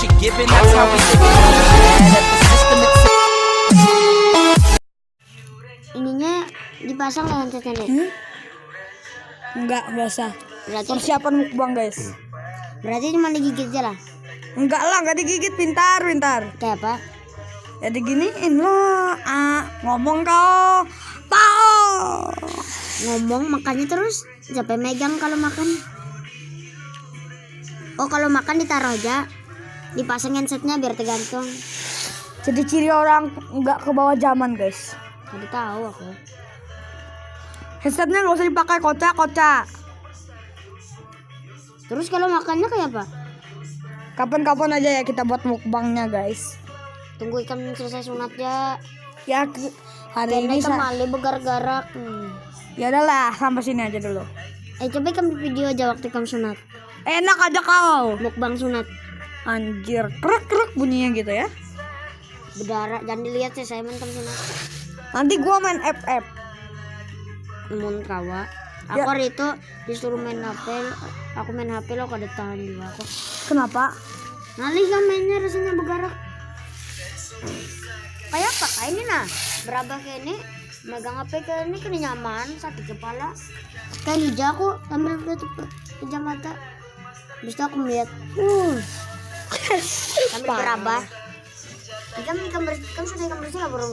you're giving, that's how we live. Mad at the system itself. Ininya dipasang nggak headsetnya deh? Enggak usah. Berarti Persiapan mukbang guys. cuma digigit aja lah. Enggak lah, enggak digigit, pintar. Kayak apa? Ya diginiin lo, ngomong kau, tahu. Ngomong makannya terus. Siapa yang megang kalau makan? Oh, kalau makan ditaruh aja, dipasang headsetnya biar tergantung. Jadi ciri orang enggak ke bawah zaman guys. Tadi tahu aku. Headsetnya nggak usah dipakai, kocak. Terus kalau makannya kayak apa? Kapan-kapan aja ya kita buat mukbangnya guys. Tunggu ikan selesai sunat ya. Ya hari Karena ini ikan mali begar-garak. ya udahlah sampai sini aja dulu. Coba ikan video aja waktu ikan sunat. Enak aja kau. Mukbang sunat. Anjir, krek bunyinya gitu ya. Berdarah, jangan dilihat sih, saya mentam sunat. Nanti gua main FF. Mun kawa. Aku Ya. hari itu disuruh main HP, aku main HP lo kada tahan juga aku. Kenapa? Nalih kan mainnya rasanya bergerak. Kayak apa? Kayak ini nah. Berapa kayak ini? Megang HP kayak ini kena nyaman, sakit kepala. Kayak hijau aku ambil tutup hijau mata. Habis itu aku melihat, sambil berabah. Ikan sudah ikan bersih lah baru